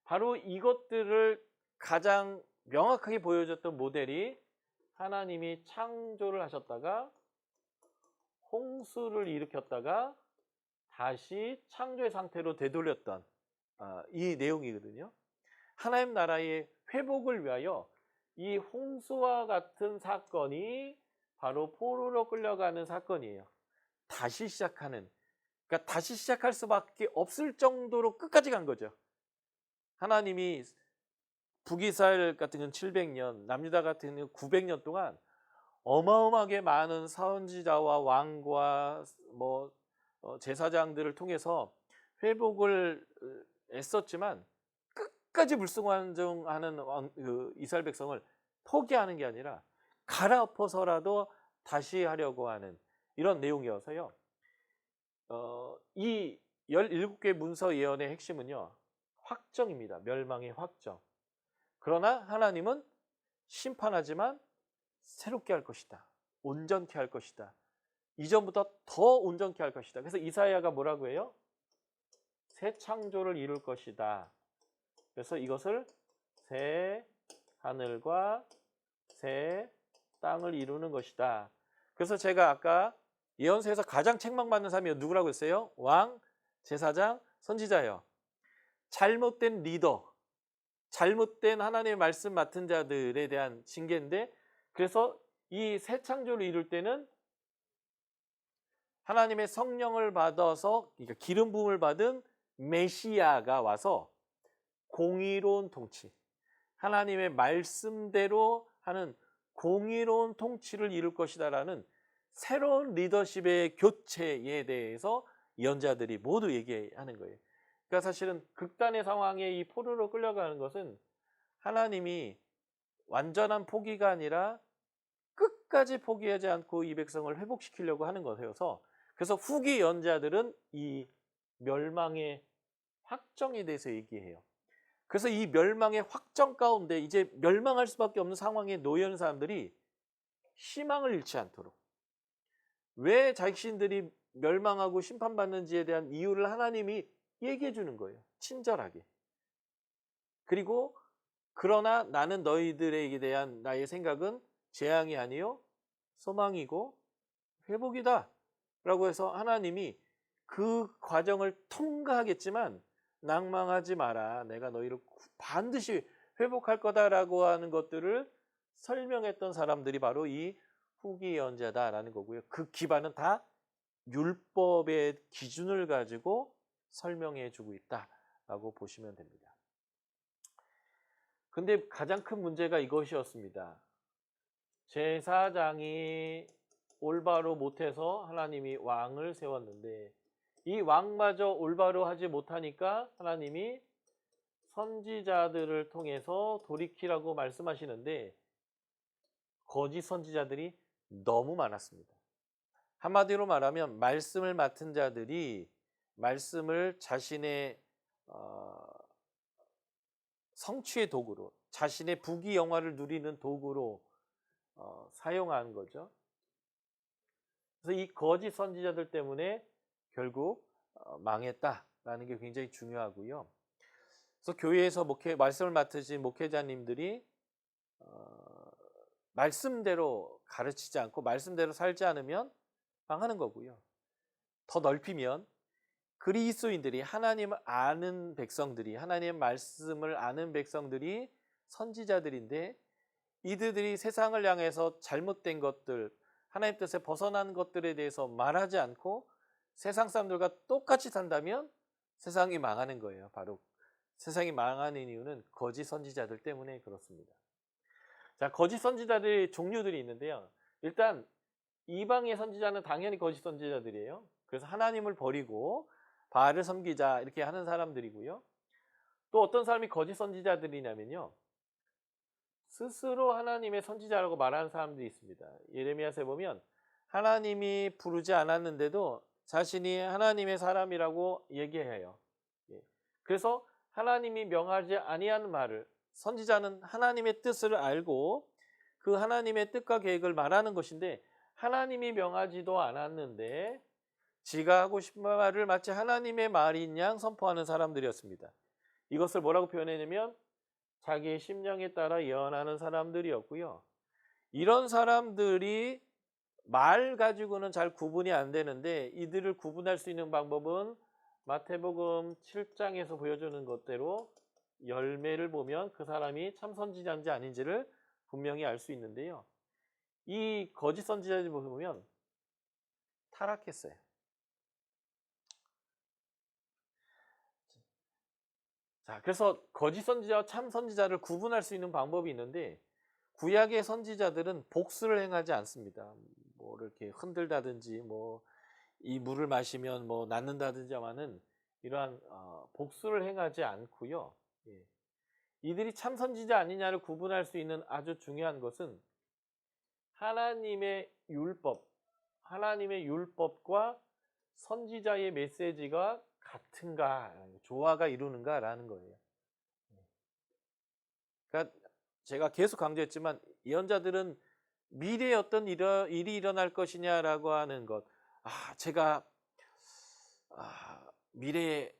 [SPEAKER 1] 바로 이것들을 가장 명확하게 보여줬던 모델이 하나님이 창조를 하셨다가 홍수를 일으켰다가 다시 창조의 상태로 되돌렸던 이 내용이거든요. 하나님 나라의 회복을 위하여 이 홍수와 같은 사건이 바로 포로로 끌려가는 사건이에요. 다시 시작하는, 그러니까 다시 시작할 수밖에 없을 정도로 끝까지 간 거죠. 하나님이 북이스라엘 같은 경우는 700년, 남유다 같은 경우는 900년 동안 어마어마하게 많은 선지자와 왕과 제사장들을 통해서 회복을 애썼지만 끝까지 불순종하는 이스라엘 백성을 포기하는 게 아니라 갈아엎어서라도 다시 하려고 하는 이런 내용이어서요. 이 17개 문서 예언의 핵심은요. 확정입니다. 멸망의 확정. 그러나 하나님은 심판하지만 새롭게 할 것이다. 온전케 할 것이다. 이전보다 더 온전케 할 것이다. 그래서 이사야가 뭐라고 해요? 새 창조를 이룰 것이다. 그래서 이것을 새 하늘과 새 땅을 이루는 것이다. 그래서 제가 아까 예언서에서 가장 책망받는 사람이 누구라고 했어요? 왕, 제사장, 선지자예요. 잘못된 리더, 잘못된 하나님의 말씀 맡은 자들에 대한 징계인데 그래서 이 새 창조를 이룰 때는 하나님의 성령을 받아서 그러니까 기름 부음을 받은 메시아가 와서 공의로운 통치, 하나님의 말씀대로 하는 공의로운 통치를 이룰 것이다라는 새로운 리더십의 교체에 대해서 예언자들이 모두 얘기하는 거예요. 그러니까 사실은 극단의 상황에 이 포로로 끌려가는 것은 하나님이 완전한 포기가 아니라 끝까지 포기하지 않고 이 백성을 회복시키려고 하는 것이어서 그래서 후기 예언자들은 이 멸망의 확정에 대해서 얘기해요. 그래서 이 멸망의 확정 가운데 이제 멸망할 수밖에 없는 상황에 놓여 있는 사람들이 희망을 잃지 않도록 왜 자신들이 멸망하고 심판받는지에 대한 이유를 하나님이 얘기해 주는 거예요. 친절하게. 그리고 그러나 나는 너희들에게 대한 나의 생각은 재앙이 아니요 소망이고 회복이다 라고 해서 하나님이 그 과정을 통과하겠지만 낭망하지 마라. 내가 너희를 반드시 회복할 거다라고 하는 것들을 설명했던 사람들이 바로 이 후기 예언자다라는 거고요. 그 기반은 다 율법의 기준을 가지고 설명해 주고 있다라고 보시면 됩니다. 근데 가장 큰 문제가 이것이었습니다. 제사장이 올바로 못해서 하나님이 왕을 세웠는데 이 왕마저 올바로 하지 못하니까 하나님이 선지자들을 통해서 돌이키라고 말씀하시는데 거짓 선지자들이 너무 많았습니다. 한마디로 말하면 말씀을 맡은 자들이 말씀을 자신의 성취의 도구로 자신의 부귀 영화를 누리는 도구로 사용한 거죠. 그래서 이 거짓 선지자들 때문에 결국 망했다라는 게 굉장히 중요하고요. 그래서 교회에서 말씀을 맡으신 목회자님들이 말씀대로 가르치지 않고 말씀대로 살지 않으면 망하는 거고요. 더 넓히면 그리스도인들이 하나님을 아는 백성들이 하나님의 말씀을 아는 백성들이 선지자들인데 이들이 세상을 향해서 잘못된 것들 하나님 뜻에 벗어난 것들에 대해서 말하지 않고 세상 사람들과 똑같이 산다면 세상이 망하는 거예요. 바로 세상이 망하는 이유는 거짓 선지자들 때문에 그렇습니다. 자, 거짓 선지자들의 종류들이 있는데요. 일단 이방의 선지자는 당연히 거짓 선지자들이에요. 그래서 하나님을 버리고 바알을 섬기자 이렇게 하는 사람들이고요. 또 어떤 사람이 거짓 선지자들이냐면요. 스스로 하나님의 선지자라고 말하는 사람들이 있습니다. 예레미야서에 보면 하나님이 부르지 않았는데도 자신이 하나님의 사람이라고 얘기해요. 예. 그래서 하나님이 명하지 아니한 말을, 선지자는 하나님의 뜻을 알고 그 하나님의 뜻과 계획을 말하는 것인데 하나님이 명하지도 않았는데 지가 하고 싶은 말을 마치 하나님의 말인 양 선포하는 사람들이었습니다. 이것을 뭐라고 표현했냐면 자기의 심령에 따라 예언하는 사람들이었고요. 이런 사람들이 말 가지고는 잘 구분이 안 되는데 이들을 구분할 수 있는 방법은 마태복음 7장에서 보여주는 것대로 열매를 보면 그 사람이 참 선지자인지 아닌지를 분명히 알 수 있는데요. 이 거짓 선지자들 보면 타락했어요. 자, 그래서 거짓 선지자와 참 선지자를 구분할 수 있는 방법이 있는데 구약의 선지자들은 복수를 행하지 않습니다. 뭐 이렇게 흔들다든지 뭐 이 물을 마시면 뭐 낫는다든지만은 이러한 복수를 행하지 않고요. 예. 이들이 참 선지자 아니냐를 구분할 수 있는 아주 중요한 것은 하나님의 율법과 선지자의 메시지가 같은가, 조화가 이루는가라는 거예요. 그러니까 제가 계속 강조했지만 예언자들은 미래에 어떤 일이 일어날 것이냐라고 하는 것, 제가 미래에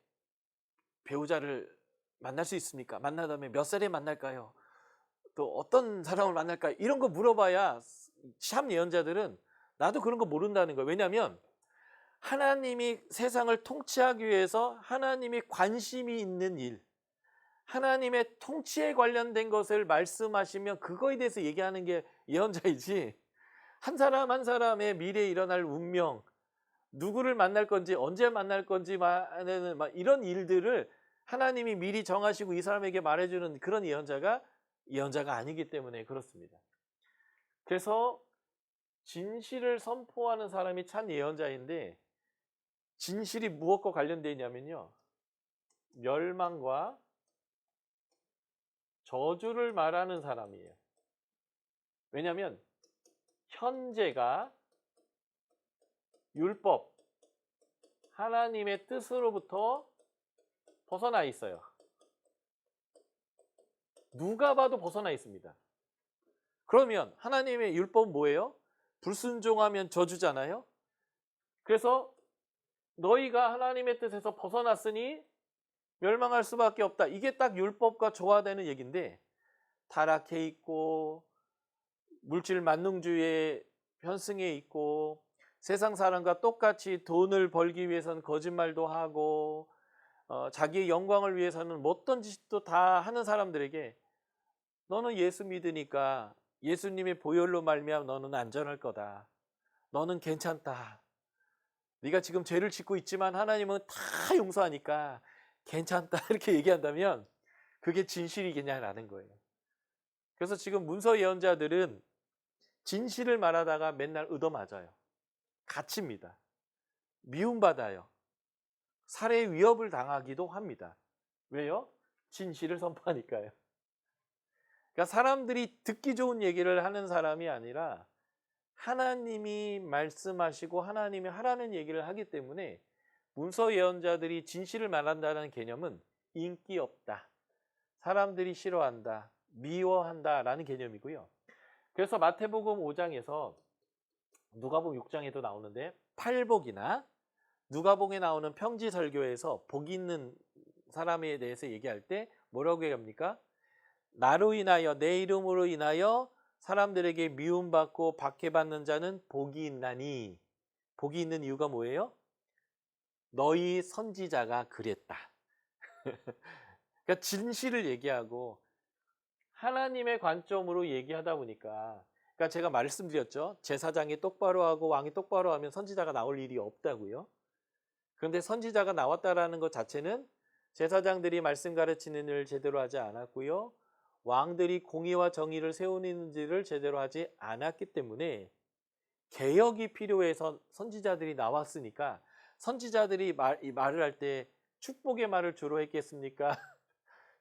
[SPEAKER 1] 배우자를 만날 수 있습니까? 만나다면 몇 살에 만날까요? 또 어떤 사람을 만날까요? 이런 거 물어봐야 참 예언자들은 나도 그런 거 모른다는 거예요. 왜냐하면 하나님이 세상을 통치하기 위해서 하나님이 관심이 있는 일, 하나님의 통치에 관련된 것을 말씀하시면 그거에 대해서 얘기하는 게 예언자이지, 한 사람 한 사람의 미래에 일어날 운명, 누구를 만날 건지 언제 만날 건지 이런 일들을 하나님이 미리 정하시고 이 사람에게 말해주는 그런 예언자가 아니기 때문에 그렇습니다. 그래서 진실을 선포하는 사람이 참 예언자인데 진실이 무엇과 관련되어 있냐면요, 멸망과 저주를 말하는 사람이에요. 왜냐하면 현재가 율법, 하나님의 뜻으로부터 벗어나 있어요. 누가 봐도 벗어나 있습니다. 그러면 하나님의 율법은 뭐예요? 불순종하면 저주잖아요. 그래서 너희가 하나님의 뜻에서 벗어났으니 멸망할 수밖에 없다. 이게 딱 율법과 조화되는 얘기인데 타락해 있고 물질 만능주의에 편승해 있고 세상 사람과 똑같이 돈을 벌기 위해서는 거짓말도 하고 자기의 영광을 위해서는 어떤 짓도 다 하는 사람들에게 너는 예수 믿으니까 예수님의 보혈로 말미암아 너는 안전할 거다. 너는 괜찮다. 네가 지금 죄를 짓고 있지만 하나님은 다 용서하니까 괜찮다 이렇게 얘기한다면 그게 진실이겠냐라는 거예요. 그래서 지금 문서 예언자들은 진실을 말하다가 맨날 얻어맞아요. 갇힙니다. 미움받아요. 살해 위협을 당하기도 합니다. 왜요? 진실을 선포하니까요. 그러니까 사람들이 듣기 좋은 얘기를 하는 사람이 아니라 하나님이 말씀하시고 하나님이 하라는 얘기를 하기 때문에 문서 예언자들이 진실을 말한다는 개념은 인기 없다, 사람들이 싫어한다, 미워한다라는 개념이고요. 그래서 마태복음 5장에서 누가복음 6장에도 나오는데 팔복이나 누가복음에 나오는 평지설교에서 복 있는 사람에 대해서 얘기할 때 뭐라고 얘기합니까? 나로 인하여 내 이름으로 인하여 사람들에게 미움받고 박해받는 자는 복이 있나니, 복이 있는 이유가 뭐예요? 너희 선지자가 그랬다. 그러니까 진실을 얘기하고 하나님의 관점으로 얘기하다 보니까, 그러니까 제가 말씀드렸죠. 제사장이 똑바로 하고 왕이 똑바로 하면 선지자가 나올 일이 없다고요. 그런데 선지자가 나왔다라는 것 자체는 제사장들이 말씀 가르치는 일을 제대로 하지 않았고요, 왕들이 공의와 정의를 세우는지를 제대로 하지 않았기 때문에 개혁이 필요해서 선지자들이 나왔으니까 선지자들이 말을 할 때 축복의 말을 주로 했겠습니까?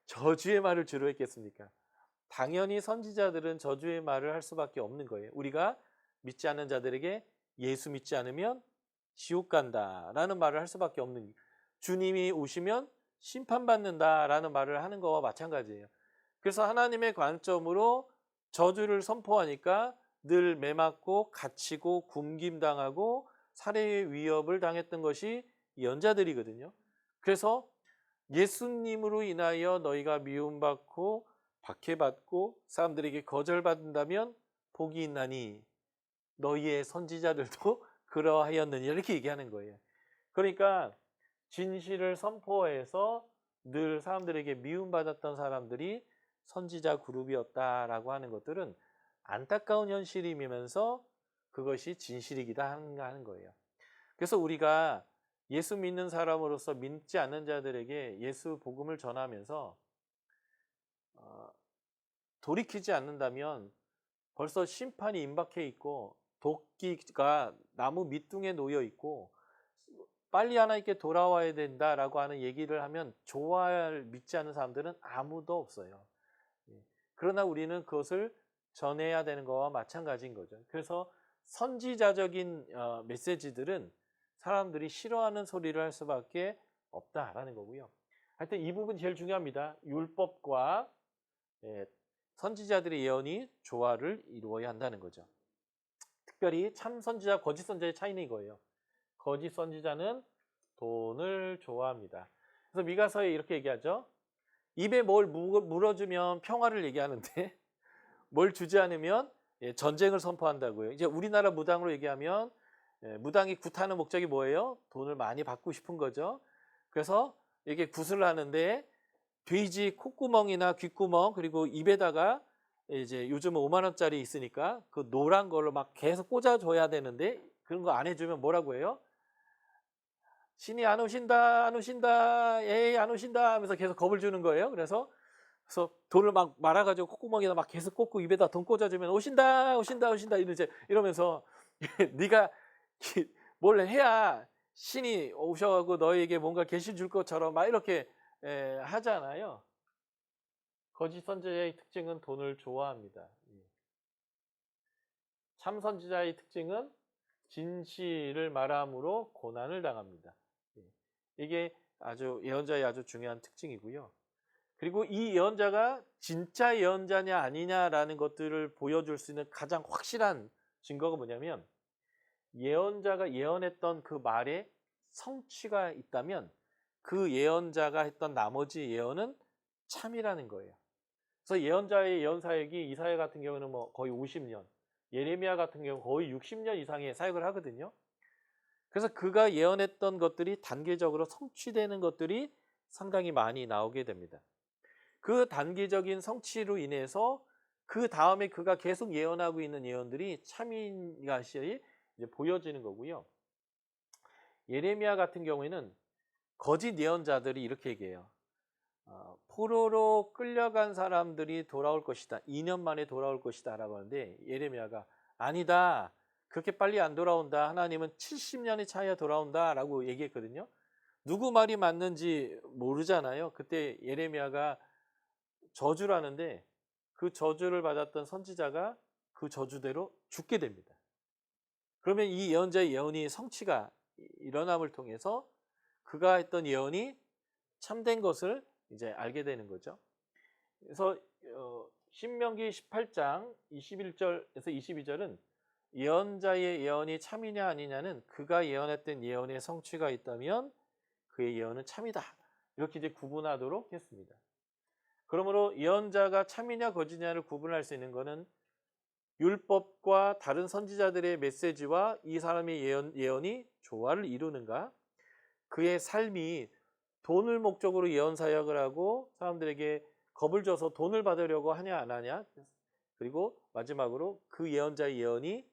[SPEAKER 1] 저주의 말을 주로 했겠습니까? 당연히 선지자들은 저주의 말을 할 수밖에 없는 거예요. 우리가 믿지 않는 자들에게 예수 믿지 않으면 지옥 간다라는 말을 할 수밖에 없는, 주님이 오시면 심판받는다라는 말을 하는 거와 마찬가지예요. 그래서 하나님의 관점으로 저주를 선포하니까 늘 매맞고 갇히고 굶김당하고 살해의 위협을 당했던 것이 연자들이거든요. 그래서 예수님으로 인하여 너희가 미움받고 박해받고 사람들에게 거절받는다면 복이 있나니 너희의 선지자들도 그러하였느니, 이렇게 얘기하는 거예요. 그러니까 진실을 선포해서 늘 사람들에게 미움받았던 사람들이 선지자 그룹이었다라고 하는 것들은 안타까운 현실이면서 그것이 진실이기다 하는 거예요. 그래서 우리가 예수 믿는 사람으로서 믿지 않는 자들에게 예수 복음을 전하면서 돌이키지 않는다면 벌써 심판이 임박해 있고 도끼가 나무 밑둥에 놓여 있고 빨리 하나님께 돌아와야 된다라고 하는 얘기를 하면 좋아할 믿지 않는 사람들은 아무도 없어요. 그러나 우리는 그것을 전해야 되는 것과 마찬가지인 거죠. 그래서 선지자적인 메시지들은 사람들이 싫어하는 소리를 할 수밖에 없다라는 거고요. 하여튼 이 부분이 제일 중요합니다. 율법과 선지자들의 예언이 조화를 이루어야 한다는 거죠. 특별히 참 선지자, 거짓 선지자의 차이는 이거예요. 거짓 선지자는 돈을 좋아합니다. 그래서 미가서에 이렇게 얘기하죠. 입에 뭘 물어주면 평화를 얘기하는데 뭘 주지 않으면 전쟁을 선포한다고요. 이제 우리나라 무당으로 얘기하면 무당이 굿하는 목적이 뭐예요? 돈을 많이 받고 싶은 거죠. 그래서 이게 굿을 하는데 돼지 콧구멍이나 귓구멍 그리고 입에다가 이제 요즘은 5만 원짜리 있으니까 그 노란 걸로 막 계속 꽂아줘야 되는데 그런 거 안 해주면 뭐라고 해요? 신이 안 오신다, 안 오신다, 에이 안 오신다 하면서 계속 겁을 주는 거예요. 그래서 돈을 막 말아가지고 콧구멍에다 막 계속 꽂고 입에다 돈 꽂아주면 오신다, 오신다, 오신다 이러면서 네가 뭘 해야 신이 오셔가지고 너에게 뭔가 계시 줄 것처럼 막 이렇게 하잖아요. 거짓 선지자의 특징은 돈을 좋아합니다. 참 선지자의 특징은 진실을 말함으로 고난을 당합니다. 이게 아주 예언자의 아주 중요한 특징이고요. 그리고 이 예언자가 진짜 예언자냐 아니냐라는 것들을 보여줄 수 있는 가장 확실한 증거가 뭐냐면 예언자가 예언했던 그 말에 성취가 있다면 그 예언자가 했던 나머지 예언은 참이라는 거예요. 그래서 예언자의 예언 사역이 이사야 같은 경우는 뭐 거의 50년, 예레미야 같은 경우 거의 60년 이상의 사역을 하거든요. 그래서 그가 예언했던 것들이 단계적으로 성취되는 것들이 상당히 많이 나오게 됩니다. 그 단기적인 성취로 인해서 그 다음에 그가 계속 예언하고 있는 예언들이 참인 것이 이제 보여지는 거고요. 예레미야 같은 경우에는 거짓 예언자들이 이렇게 얘기해요. 포로로 끌려간 사람들이 돌아올 것이다. 2년 만에 돌아올 것이다 라고 하는데 예레미야가 아니다. 그렇게 빨리 안 돌아온다. 하나님은 70년이 차야 돌아온다 라고 얘기했거든요. 누구 말이 맞는지 모르잖아요. 그때 예레미야가 저주라는데 그 저주를 받았던 선지자가 그 저주대로 죽게 됩니다. 그러면 이 예언자의 예언이 성취가 일어남을 통해서 그가 했던 예언이 참된 것을 이제 알게 되는 거죠. 그래서 신명기 18장 21절에서 22절은 예언자의 예언이 참이냐 아니냐는 그가 예언했던 예언의 성취가 있다면 그의 예언은 참이다. 이렇게 이제 구분하도록 했습니다. 그러므로 예언자가 참이냐 거짓냐를 구분할 수 있는 것은 율법과 다른 선지자들의 메시지와 이 사람의 예언이 조화를 이루는가, 그의 삶이 돈을 목적으로 예언 사역을 하고 사람들에게 겁을 줘서 돈을 받으려고 하냐 안 하냐, 그리고 마지막으로 그 예언자의 예언이